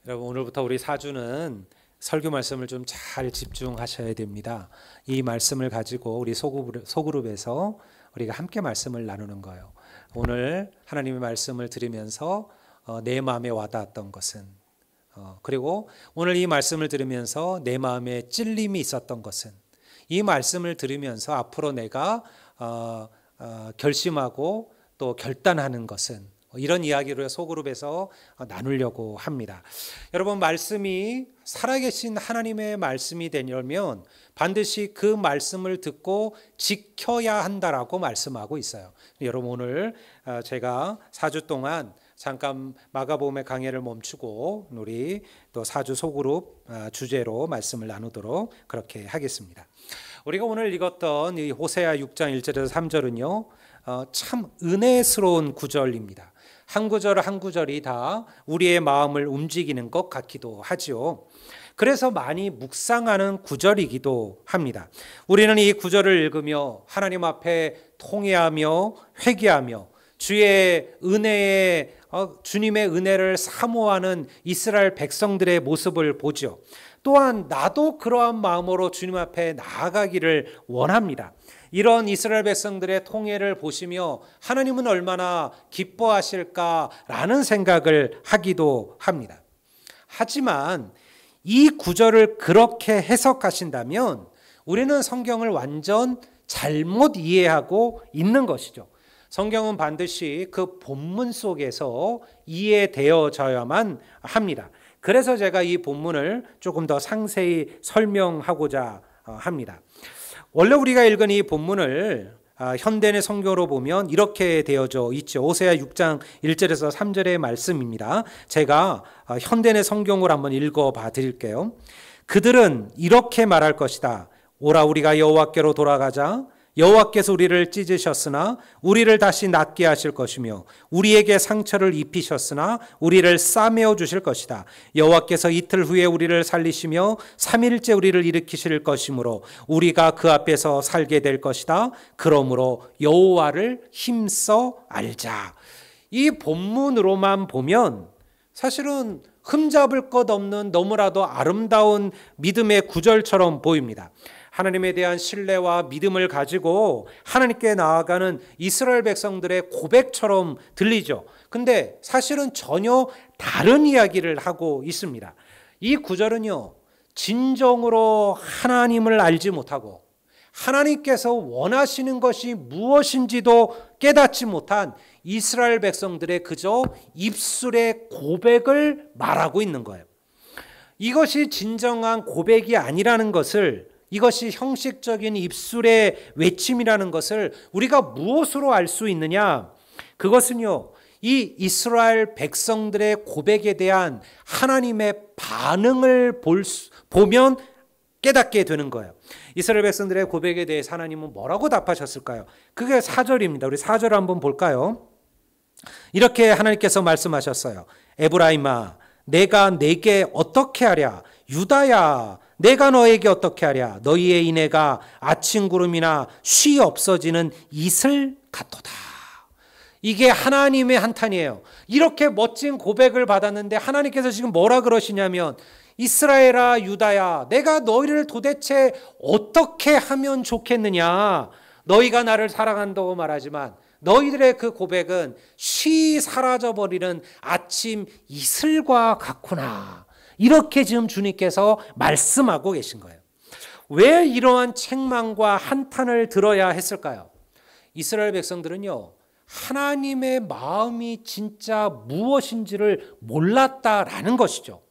여러분, 오늘부터 우리 사주는 설교 말씀을 좀 잘 집중하셔야 됩니다. 이 말씀을 가지고 우리 소그룹에서 우리가 함께 말씀을 나누는 거예요. 오늘 하나님의 말씀을 들으면서 내 마음에 와닿았던 것은, 그리고 오늘 이 말씀을 들으면서 내 마음에 찔림이 있었던 것은, 이 말씀을 들으면서 앞으로 내가 결심하고 또 결단하는 것은, 이런 이야기를 소그룹에서 나누려고 합니다. 여러분, 말씀이 살아계신 하나님의 말씀이 되려면 반드시 그 말씀을 듣고 지켜야 한다라고 말씀하고 있어요. 여러분, 오늘 제가 4주 동안 잠깐 마가복음의 강해를 멈추고 우리 또 4주 소그룹 주제로 말씀을 나누도록 그렇게 하겠습니다. 우리가 오늘 읽었던 이 호세아 6장 1절에서 3절은요, 참 은혜스러운 구절입니다. 한 구절 한 구절이 다 우리의 마음을 움직이는 것 같기도 하죠. 그래서 많이 묵상하는 구절이기도 합니다. 우리는 이 구절을 읽으며 하나님 앞에 통회하며 회개하며 주의 은혜에 주님의 은혜를 사모하는 이스라엘 백성들의 모습을 보죠. 또한 나도 그러한 마음으로 주님 앞에 나아가기를 원합니다. 이런 이스라엘 백성들의 통회를 보시며 하나님은 얼마나 기뻐하실까라는 생각을 하기도 합니다. 하지만 이 구절을 그렇게 해석하신다면 우리는 성경을 완전 잘못 이해하고 있는 것이죠. 성경은 반드시 그 본문 속에서 이해되어져야만 합니다. 그래서 제가 이 본문을 조금 더 상세히 설명하고자 합니다. 원래 우리가 읽은 이 본문을 현대의 성경으로 보면 이렇게 되어져 있죠. 호세아 6장 1절에서 3절의 말씀입니다. 제가 현대의 성경으로 한번 읽어봐 드릴게요. 그들은 이렇게 말할 것이다. 오라, 우리가 여호와께로 돌아가자. 여호와께서 우리를 찢으셨으나 우리를 다시 낫게 하실 것이며 우리에게 상처를 입히셨으나 우리를 싸매어 주실 것이다. 여호와께서 이틀 후에 우리를 살리시며 3일째 우리를 일으키실 것이므로 우리가 그 앞에서 살게 될 것이다. 그러므로 여호와를 힘써 알자. 이 본문으로만 보면 사실은 흠잡을 것 없는 너무나도 아름다운 믿음의 구절처럼 보입니다. 하나님에 대한 신뢰와 믿음을 가지고 하나님께 나아가는 이스라엘 백성들의 고백처럼 들리죠. 근데 사실은 전혀 다른 이야기를 하고 있습니다. 이 구절은요, 진정으로 하나님을 알지 못하고 하나님께서 원하시는 것이 무엇인지도 깨닫지 못한 이스라엘 백성들의 그저 입술의 고백을 말하고 있는 거예요. 이것이 진정한 고백이 아니라는 것을, 이것이 형식적인 입술의 외침이라는 것을 우리가 무엇으로 알 수 있느냐? 그것은요, 이 이스라엘 백성들의 고백에 대한 하나님의 반응을 보면 깨닫게 되는 거예요. 이스라엘 백성들의 고백에 대해서 하나님은 뭐라고 답하셨을까요? 그게 4절입니다. 우리 4절 한번 볼까요? 이렇게 하나님께서 말씀하셨어요. 에브라임아, 내가 내게 어떻게 하랴? 유다야, 내가 너에게 어떻게 하랴? 너희의 인애가 아침 구름이나 쉬 없어지는 이슬 같도다. 이게 하나님의 한탄이에요. 이렇게 멋진 고백을 받았는데 하나님께서 지금 뭐라 그러시냐면, 이스라엘아, 유다야, 내가 너희를 도대체 어떻게 하면 좋겠느냐? 너희가 나를 사랑한다고 말하지만 너희들의 그 고백은 쉬 사라져버리는 아침 이슬과 같구나. 이렇게 지금 주님께서 말씀하고 계신 거예요. 왜 이러한 책망과 한탄을 들어야 했을까요? 이스라엘 백성들은요, 하나님의 마음이 진짜 무엇인지를 몰랐다라는 것이죠.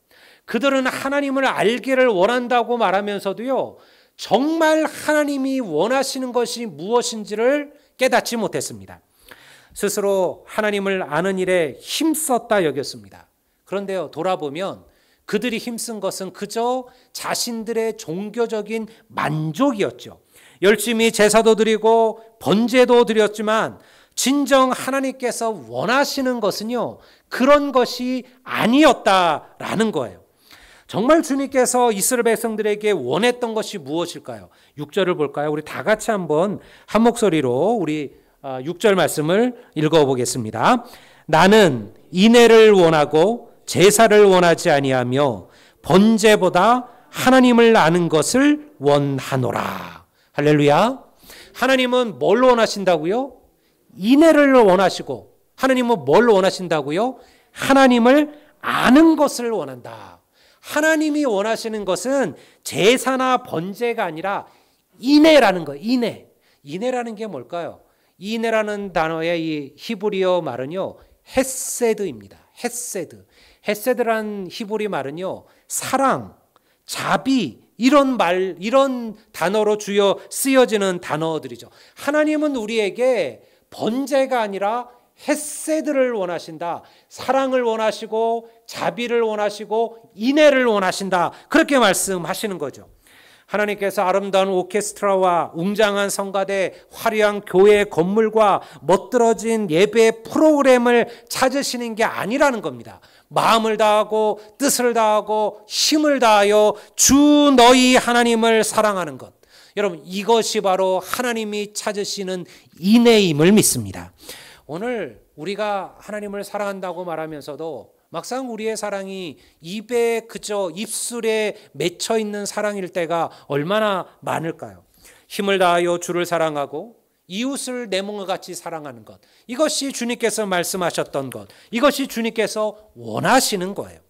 그들은 하나님을 알기를 원한다고 말하면서도요, 정말 하나님이 원하시는 것이 무엇인지를 깨닫지 못했습니다. 스스로 하나님을 아는 일에 힘썼다 여겼습니다. 그런데요, 돌아보면 그들이 힘쓴 것은 그저 자신들의 종교적인 만족이었죠. 열심히 제사도 드리고 번제도 드렸지만 진정 하나님께서 원하시는 것은요, 그런 것이 아니었다라는 거예요. 정말 주님께서 이스라엘 백성들에게 원했던 것이 무엇일까요? 6절을 볼까요? 우리 다 같이 한번 한 목소리로 우리 6절 말씀을 읽어보겠습니다. 나는 인애를 원하고 제사를 원하지 아니하며 번제보다 하나님을 아는 것을 원하노라. 할렐루야. 하나님은 뭘 원하신다고요? 인애를 원하시고, 하나님은 뭘 원하신다고요? 하나님을 아는 것을 원한다. 하나님이 원하시는 것은 제사나 번제가 아니라 인애라는 거예요. 인애. 인애라는 게 뭘까요? 인애라는 단어의 이 히브리어 말은요, 헤세드입니다. 헤세드. 헤세드라는 히브리 말은요, 사랑, 자비, 이런 단어로 주요 쓰여지는 단어들이죠. 하나님은 우리에게 번제가 아니라 헤세드를 원하신다. 사랑을 원하시고 자비를 원하시고 인애를 원하신다. 그렇게 말씀하시는 거죠. 하나님께서 아름다운 오케스트라와 웅장한 성가대, 화려한 교회 건물과 멋들어진 예배 프로그램을 찾으시는 게 아니라는 겁니다. 마음을 다하고 뜻을 다하고 힘을 다하여 주 너희 하나님을 사랑하는 것. 여러분, 이것이 바로 하나님이 찾으시는 인애임을 믿습니다. 오늘 우리가 하나님을 사랑한다고 말하면서도 막상 우리의 사랑이 입에 그저 입술에 맺혀 있는 사랑일 때가 얼마나 많을까요? 힘을 다하여 주를 사랑하고 이웃을 내 몸과 같이 사랑하는 것, 이것이 주님께서 말씀하셨던 것, 이것이 주님께서 원하시는 거예요.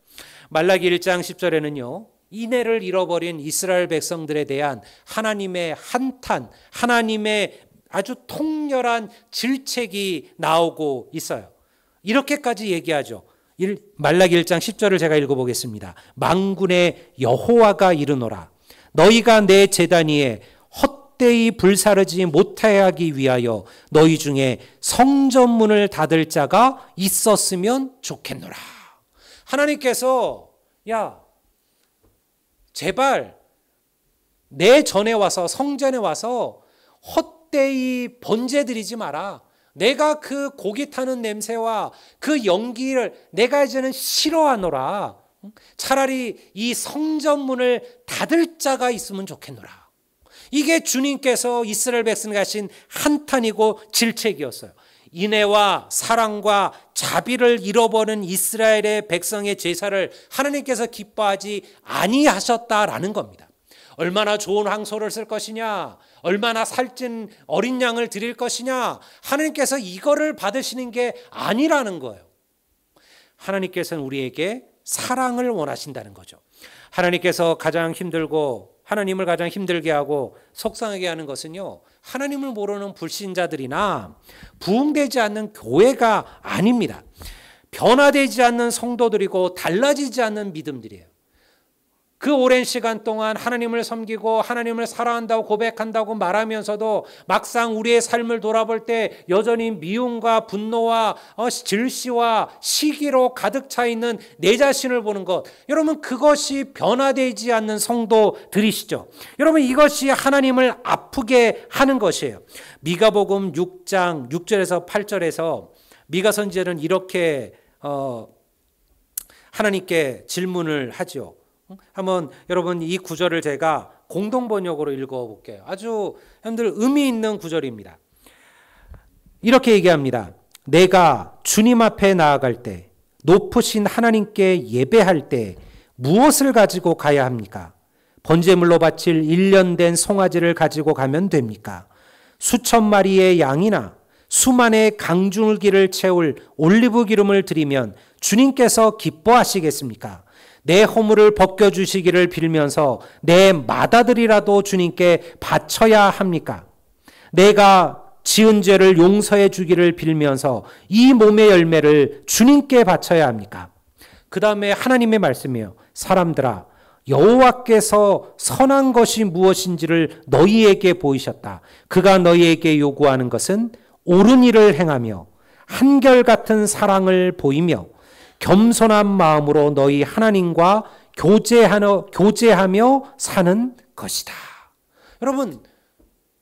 말라기 1장 10절에는요, 인애를 잃어버린 이스라엘 백성들에 대한 하나님의 한탄, 하나님의 아주 통렬한 질책이 나오고 있어요. 이렇게까지 얘기하죠. 말라기 1장 10절을 제가 읽어보겠습니다. 만군의 여호와가 이르노라. 너희가 내 제단 위에 헛되이 불사르지 못하게 하기 위하여 너희 중에 성전문을 닫을 자가 있었으면 좋겠노라. 하나님께서 야, 제발 내 전에 와서 성전에 와서 헛되이 번제 드리지 마라. 내가 그 고기 타는 냄새와 그 연기를 내가 이제는 싫어하노라. 차라리 이 성전문을 닫을 자가 있으면 좋겠노라. 이게 주님께서 이스라엘 백성에게 하신 한탄이고 질책이었어요. 인애와 사랑과 자비를 잃어버린 이스라엘의 백성의 제사를 하나님께서 기뻐하지 아니하셨다라는 겁니다. 얼마나 좋은 황소를 쓸 것이냐, 얼마나 살찐 어린 양을 드릴 것이냐, 하나님께서 이거를 받으시는 게 아니라는 거예요. 하나님께서는 우리에게 사랑을 원하신다는 거죠. 하나님께서 가장 힘들고 하나님을 가장 힘들게 하고 속상하게 하는 것은요, 하나님을 모르는 불신자들이나 부흥되지 않는 교회가 아닙니다. 변화되지 않는 성도들이고 달라지지 않는 믿음들이에요. 그 오랜 시간 동안 하나님을 섬기고 하나님을 사랑한다고 고백한다고 말하면서도 막상 우리의 삶을 돌아볼 때 여전히 미움과 분노와 질시와 시기로 가득 차 있는 내 자신을 보는 것, 여러분, 그것이 변화되지 않는 성도들이시죠. 여러분, 이것이 하나님을 아프게 하는 것이에요. 미가복음 6장 6절에서 8절에서 미가 선지자는 이렇게 하나님께 질문을 하죠. 한번 여러분 이 구절을 제가 공동 번역으로 읽어볼게요. 아주 여러분들 의미 있는 구절입니다. 이렇게 얘기합니다. 내가 주님 앞에 나아갈 때, 높으신 하나님께 예배할 때 무엇을 가지고 가야 합니까? 번제물로 바칠 1년 된 송아지를 가지고 가면 됩니까? 수천 마리의 양이나 수만의 강줄기를 채울 올리브 기름을 드리면 주님께서 기뻐하시겠습니까? 내 허물을 벗겨주시기를 빌면서 내 맏아들이라도 주님께 바쳐야 합니까? 내가 지은 죄를 용서해 주기를 빌면서 이 몸의 열매를 주님께 바쳐야 합니까? 그 다음에 하나님의 말씀이에요. 사람들아, 여호와께서 선한 것이 무엇인지를 너희에게 보이셨다. 그가 너희에게 요구하는 것은 옳은 일을 행하며 한결같은 사랑을 보이며 겸손한 마음으로 너희 하나님과 교제하며 사는 것이다. 여러분,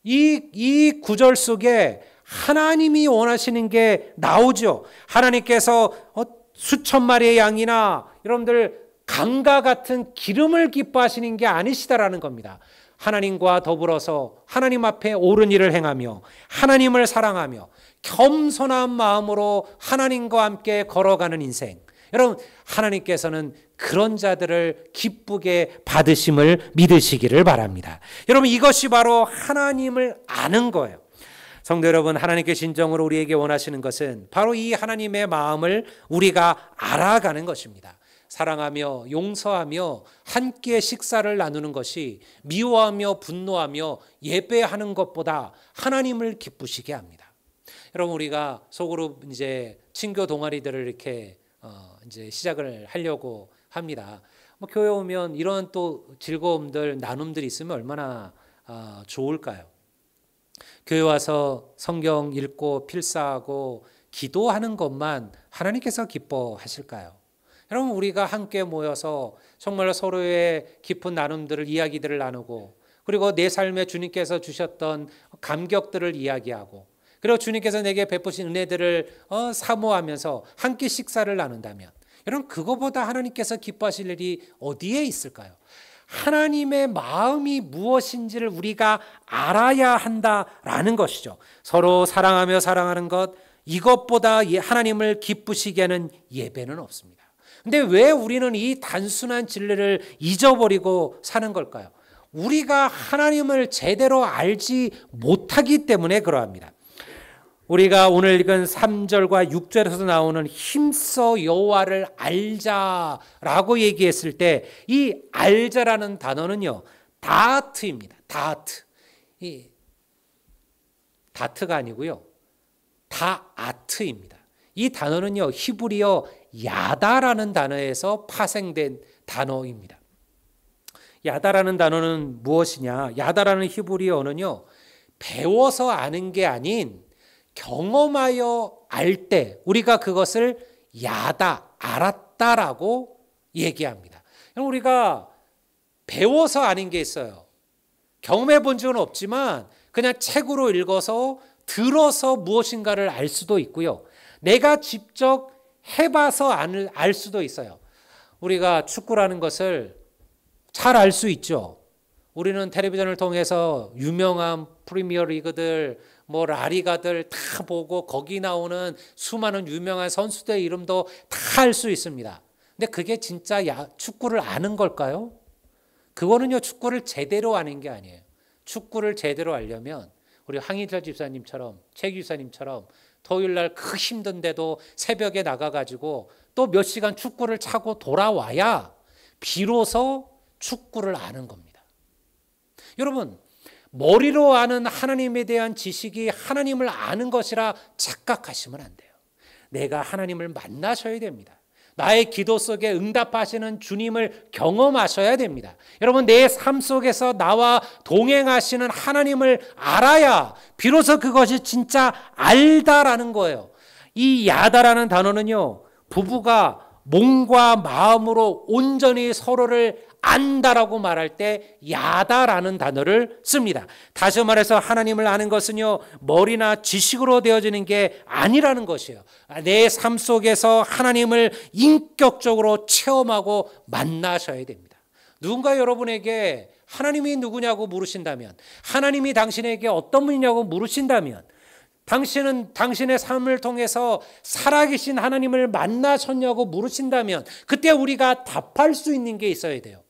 이 구절 속에 하나님이 원하시는 게 나오죠. 하나님께서 수천 마리의 양이나 여러분들 강과 같은 기름을 기뻐하시는 게 아니시다라는 겁니다. 하나님과 더불어서 하나님 앞에 옳은 일을 행하며 하나님을 사랑하며 겸손한 마음으로 하나님과 함께 걸어가는 인생, 여러분, 하나님께서는 그런 자들을 기쁘게 받으심을 믿으시기를 바랍니다. 여러분, 이것이 바로 하나님을 아는 거예요. 성도 여러분, 하나님께 진정으로 우리에게 원하시는 것은 바로 이 하나님의 마음을 우리가 알아가는 것입니다. 사랑하며 용서하며 함께 식사를 나누는 것이 미워하며 분노하며 예배하는 것보다 하나님을 기쁘시게 합니다. 여러분, 우리가 속으로 이제 친교 동아리들을 이렇게 이제 시작을 하려고 합니다. 교회 오면 이런 또 즐거움들, 나눔들이 있으면 얼마나 좋을까요? 교회 와서 성경 읽고 필사하고 기도하는 것만 하나님께서 기뻐하실까요? 여러분, 우리가 함께 모여서 정말 서로의 깊은 나눔들을, 이야기들을 나누고, 그리고 내 삶에 주님께서 주셨던 감격들을 이야기하고, 그리고 주님께서 내게 베푸신 은혜들을 사모하면서 함께 식사를 나눈다면, 여러분, 그거보다 하나님께서 기뻐하실 일이 어디에 있을까요? 하나님의 마음이 무엇인지를 우리가 알아야 한다라는 것이죠. 서로 사랑하며 사랑하는 것, 이것보다 하나님을 기쁘시게 하는 예배는 없습니다. 근데 왜 우리는 이 단순한 진리를 잊어버리고 사는 걸까요? 우리가 하나님을 제대로 알지 못하기 때문에 그러합니다. 우리가 오늘 읽은 3절과 6절에서 나오는 힘써 여호와를 알자라고 얘기했을 때 이 알자라는 단어는요, 다트입니다. 다트. 이 다트가 아니고요, 다아트입니다. 이 단어는요, 히브리어 야다라는 단어에서 파생된 단어입니다. 야다라는 단어는 무엇이냐? 야다라는 히브리어는요, 배워서 아는 게 아닌 경험하여 알 때 우리가 그것을 야다, 알았다라고 얘기합니다. 우리가 배워서 아는 게 있어요. 경험해 본 적은 없지만 그냥 책으로 읽어서 들어서 무엇인가를 알 수도 있고요. 내가 직접 해봐서 알 수도 있어요. 우리가 축구라는 것을 잘 알 수 있죠. 우리는 텔레비전을 통해서 유명한 프리미어 리그들, 라리가들 다 보고 거기 나오는 수많은 유명한 선수들의 이름도 다 알 수 있습니다. 근데 그게 진짜 축구를 아는 걸까요? 그거는요, 축구를 제대로 아는 게 아니에요. 축구를 제대로 알려면 우리 황희철 집사님처럼, 최 집사님처럼 토요일날 그 힘든데도 새벽에 나가가지고 또 몇 시간 축구를 차고 돌아와야 비로소 축구를 아는 겁니다. 여러분, 머리로 아는 하나님에 대한 지식이 하나님을 아는 것이라 착각하시면 안 돼요. 내가 하나님을 만나셔야 됩니다. 나의 기도 속에 응답하시는 주님을 경험하셔야 됩니다. 여러분, 내 삶 속에서 나와 동행하시는 하나님을 알아야 비로소 그것이 진짜 알다라는 거예요. 이 야다라는 단어는요, 부부가 몸과 마음으로 온전히 서로를 안다라고 말할 때 야다라는 단어를 씁니다. 다시 말해서 하나님을 아는 것은요, 머리나 지식으로 되어지는 게 아니라는 것이에요. 내 삶 속에서 하나님을 인격적으로 체험하고 만나셔야 됩니다. 누군가 여러분에게 하나님이 누구냐고 물으신다면, 하나님이 당신에게 어떤 분이냐고 물으신다면, 당신은 당신의 삶을 통해서 살아계신 하나님을 만나셨냐고 물으신다면 그때 우리가 답할 수 있는 게 있어야 돼요.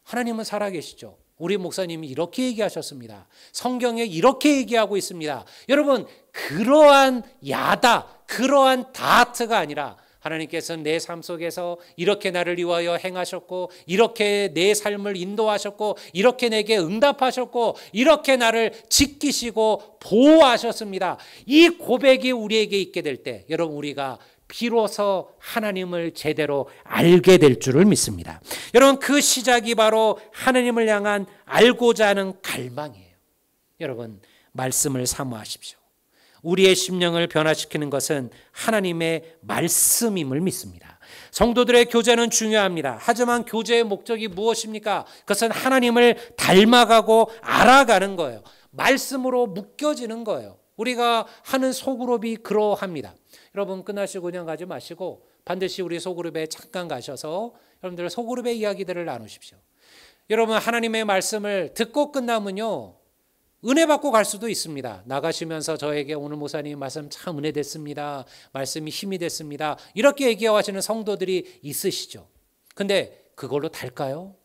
하나님은 살아계시죠. 우리 목사님이 이렇게 얘기하셨습니다. 성경에 이렇게 얘기하고 있습니다. 여러분, 그러한 야다, 그러한 다트가 아니라 하나님께서는 내 삶 속에서 이렇게 나를 위하여 행하셨고, 이렇게 내 삶을 인도하셨고, 이렇게 내게 응답하셨고, 이렇게 나를 지키시고 보호하셨습니다. 이 고백이 우리에게 있게 될 때 여러분, 우리가 비로소 하나님을 제대로 알게 될 줄을 믿습니다. 여러분, 그 시작이 바로 하나님을 향한 알고자 하는 갈망이에요. 여러분, 말씀을 사모하십시오. 우리의 심령을 변화시키는 것은 하나님의 말씀임을 믿습니다. 성도들의 교제는 중요합니다. 하지만 교제의 목적이 무엇입니까? 그것은 하나님을 닮아가고 알아가는 거예요. 말씀으로 묶여지는 거예요. 우리가 하는 소그룹이 그러합니다. 여러분, 끝나시고 그냥 가지 마시고 반드시 우리 소그룹에 잠깐 가셔서 여러분들 소그룹의 이야기들을 나누십시오. 여러분, 하나님의 말씀을 듣고 끝나면요, 은혜 받고 갈 수도 있습니다. 나가시면서 저에게 오늘 목사님 말씀 참 은혜 됐습니다. 말씀이 힘이 됐습니다. 이렇게 얘기하시는 성도들이 있으시죠. 근데 그걸로 달까요?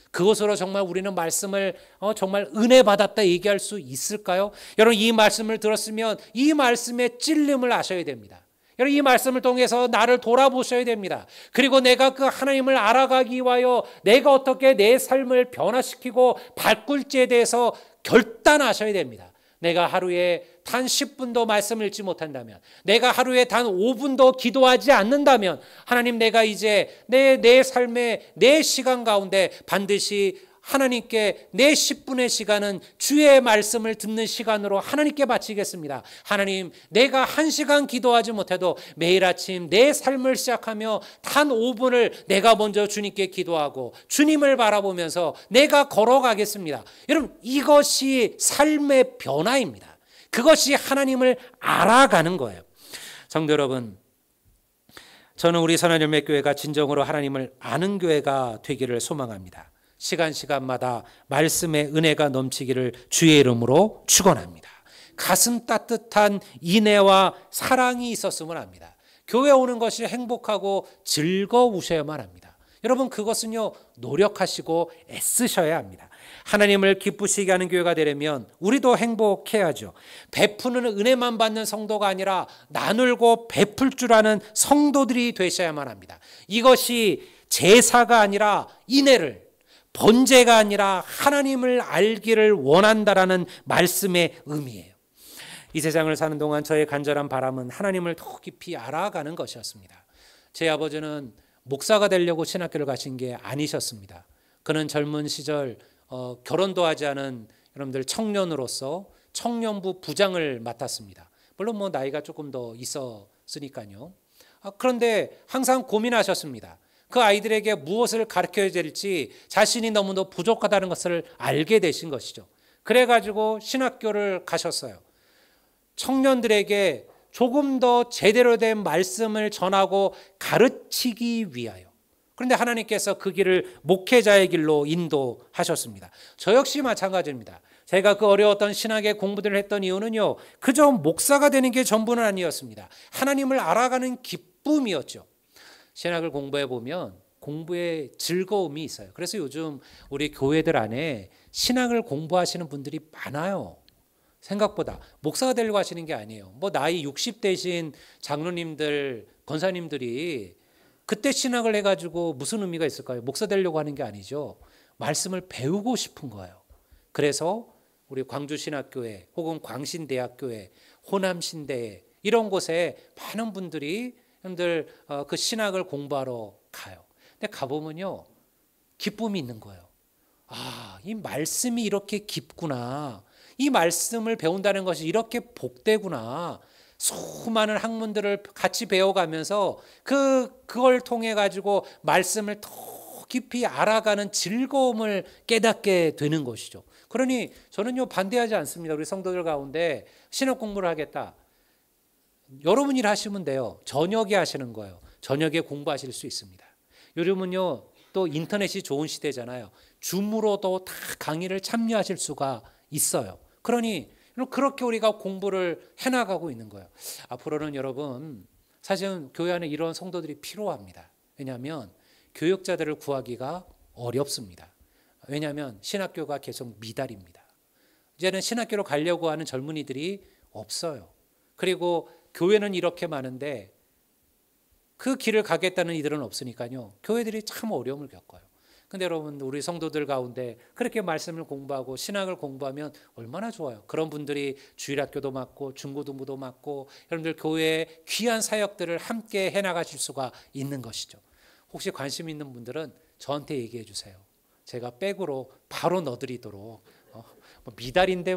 그것으로 정말 우리는 말씀을 정말 은혜 받았다 얘기할 수 있을까요? 여러분, 이 말씀을 들었으면 이 말씀의 찔림을 아셔야 됩니다. 여러분, 이 말씀을 통해서 나를 돌아보셔야 됩니다. 그리고 내가 그 하나님을 알아가기 위하여 내가 어떻게 내 삶을 변화시키고 바꿀지에 대해서 결단하셔야 됩니다. 내가 하루에 단 10분도 말씀을 읽지 못한다면, 내가 하루에 단 5분도 기도하지 않는다면, 하나님, 내가 이제 내 삶의 내 시간 가운데 반드시 하나님께 내 10분의 시간은 주의 말씀을 듣는 시간으로 하나님께 바치겠습니다. 하나님, 내가 1시간 기도하지 못해도 매일 아침 내 삶을 시작하며 단 5분을 내가 먼저 주님께 기도하고 주님을 바라보면서 내가 걸어가겠습니다. 여러분, 이것이 삶의 변화입니다. 그것이 하나님을 알아가는 거예요. 성도 여러분, 저는 우리 선한열매교회가 진정으로 하나님을 아는 교회가 되기를 소망합니다. 시간마다 말씀의 은혜가 넘치기를 주의 이름으로 축원합니다. 가슴 따뜻한 인애와 사랑이 있었으면 합니다. 교회 오는 것이 행복하고 즐거우셔야만 합니다. 여러분, 그것은요, 노력하시고 애쓰셔야 합니다. 하나님을 기쁘시게 하는 교회가 되려면 우리도 행복해야죠. 베푸는 은혜만 받는 성도가 아니라 나누고 베풀 줄 아는 성도들이 되셔야만 합니다. 이것이 제사가 아니라 인애를, 번제가 아니라 하나님을 알기를 원한다라는 말씀의 의미예요. 이 세상을 사는 동안 저의 간절한 바람은 하나님을 더 깊이 알아가는 것이었습니다. 제 아버지는 목사가 되려고 신학교를 가신 게 아니셨습니다. 그는 젊은 시절 결혼도 하지 않은 여러분들 청년으로서 청년부 부장을 맡았습니다. 물론 나이가 조금 더 있었으니까요. 그런데 항상 고민하셨습니다. 그 아이들에게 무엇을 가르쳐야 될지 자신이 너무도 부족하다는 것을 알게 되신 것이죠. 그래가지고 신학교를 가셨어요. 청년들에게 조금 더 제대로 된 말씀을 전하고 가르치기 위하여. 그런데 하나님께서 그 길을 목회자의 길로 인도하셨습니다. 저 역시 마찬가지입니다. 제가 그 어려웠던 신학의 공부들을 했던 이유는요, 그저 목사가 되는 게 전부는 아니었습니다. 하나님을 알아가는 기쁨이었죠. 신학을 공부해 보면 공부에 즐거움이 있어요. 그래서 요즘 우리 교회들 안에 신학을 공부하시는 분들이 많아요. 생각보다 목사가 되려고 하시는 게 아니에요. 나이 60대신 장로님들, 권사님들이 그때 신학을 해가지고 무슨 의미가 있을까요? 목사 되려고 하는 게 아니죠. 말씀을 배우고 싶은 거예요. 그래서 우리 광주신학교회 혹은 광신대학교회, 호남신대회 이런 곳에 많은 분들이 여러분들 그 신학을 공부하러 가요. 근데 가보면요, 기쁨이 있는 거예요. 이 말씀이 이렇게 깊구나. 이 말씀을 배운다는 것이 이렇게 복되구나. 수많은 학문들을 같이 배워가면서 그걸 통해 가지고 말씀을 더 깊이 알아가는 즐거움을 깨닫게 되는 것이죠. 그러니 저는요, 반대하지 않습니다. 우리 성도들 가운데 신학 공부를 하겠다. 여러분 일 하시면 돼요. 저녁에 하시는 거예요. 저녁에 공부하실 수 있습니다. 요즘은요, 또 인터넷이 좋은 시대잖아요. 줌으로도 다 강의를 참여하실 수가 있어요. 그러니 그렇게 우리가 공부를 해나가고 있는 거예요. 앞으로는 여러분, 사실은 교회 안에 이런 성도들이 필요합니다. 왜냐하면 교육자들을 구하기가 어렵습니다. 왜냐하면 신학교가 계속 미달입니다. 이제는 신학교로 가려고 하는 젊은이들이 없어요. 그리고 교회는 이렇게 많은데 그 길을 가겠다는 이들은 없으니까요. 교회들이 참 어려움을 겪어요. 근데 여러분, 우리 성도들 가운데 그렇게 말씀을 공부하고 신학을 공부하면 얼마나 좋아요. 그런 분들이 주일학교도 맡고 중고등부도 맡고 여러분들 교회의 귀한 사역들을 함께 해나가실 수가 있는 것이죠. 혹시 관심 있는 분들은 저한테 얘기해 주세요. 제가 백으로 바로 넣어드리도록 미달인데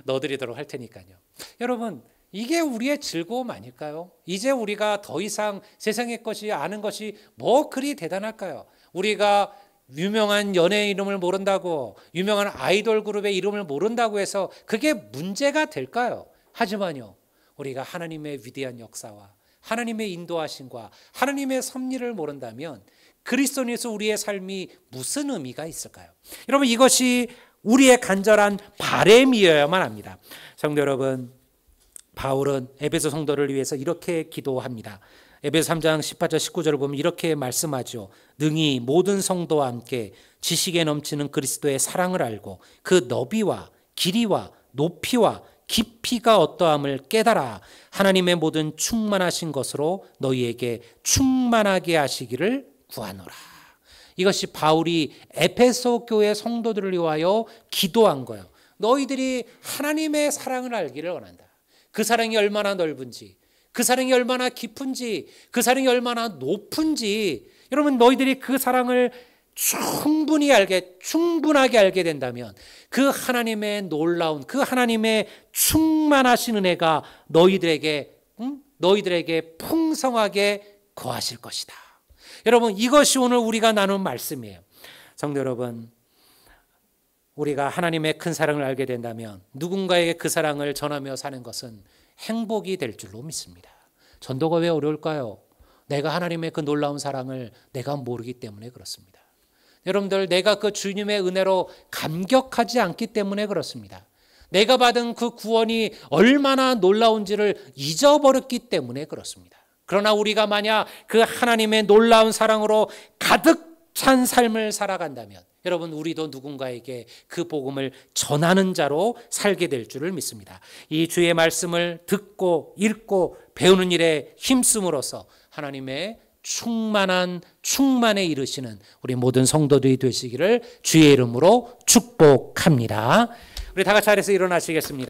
넣어드리도록 할 테니까요. 여러분, 이게 우리의 즐거움 아닐까요? 이제 우리가 더 이상 세상의 것이 아는 것이 그리 대단할까요? 우리가 유명한 연예인 이름을 모른다고, 유명한 아이돌 그룹의 이름을 모른다고 해서 그게 문제가 될까요? 하지만요, 우리가 하나님의 위대한 역사와 하나님의 인도하심과 하나님의 섭리를 모른다면 그리스도인에서 우리의 삶이 무슨 의미가 있을까요? 여러분, 이것이 우리의 간절한 바람이어야만 합니다. 성도 여러분, 바울은 에베소 성도를 위해서 이렇게 기도합니다. 에베소 3장 18절 19절을 보면 이렇게 말씀하죠. 능히 모든 성도와 함께 지식에 넘치는 그리스도의 사랑을 알고 그 너비와 길이와 높이와 깊이가 어떠함을 깨달아 하나님의 모든 충만하신 것으로 너희에게 충만하게 하시기를 구하노라. 이것이 바울이 에베소 교회 성도들을 위하여 기도한 거예요. 너희들이 하나님의 사랑을 알기를 원한다. 그 사랑이 얼마나 넓은지, 그 사랑이 얼마나 깊은지, 그 사랑이 얼마나 높은지, 여러분 너희들이 그 사랑을 충분하게 알게 된다면 그 하나님의 놀라운, 그 하나님의 충만하신 은혜가 너희들에게 풍성하게 거하실 것이다. 여러분, 이것이 오늘 우리가 나눈 말씀이에요. 성도 여러분, 우리가 하나님의 큰 사랑을 알게 된다면 누군가에게 그 사랑을 전하며 사는 것은 행복이 될 줄로 믿습니다. 전도가 왜 어려울까요? 내가 하나님의 그 놀라운 사랑을 내가 모르기 때문에 그렇습니다. 여러분들, 내가 그 주님의 은혜로 감격하지 않기 때문에 그렇습니다. 내가 받은 그 구원이 얼마나 놀라운지를 잊어버렸기 때문에 그렇습니다. 그러나 우리가 만약 그 하나님의 놀라운 사랑으로 가득 찬 삶을 살아간다면 여러분, 우리도 누군가에게 그 복음을 전하는 자로 살게 될 줄을 믿습니다. 이 주의 말씀을 듣고 읽고 배우는 일에 힘쓰므로써 하나님의 충만에 이르시는 우리 모든 성도들이 되시기를 주의 이름으로 축복합니다. 우리 다 같이 자리에서 일어나시겠습니다.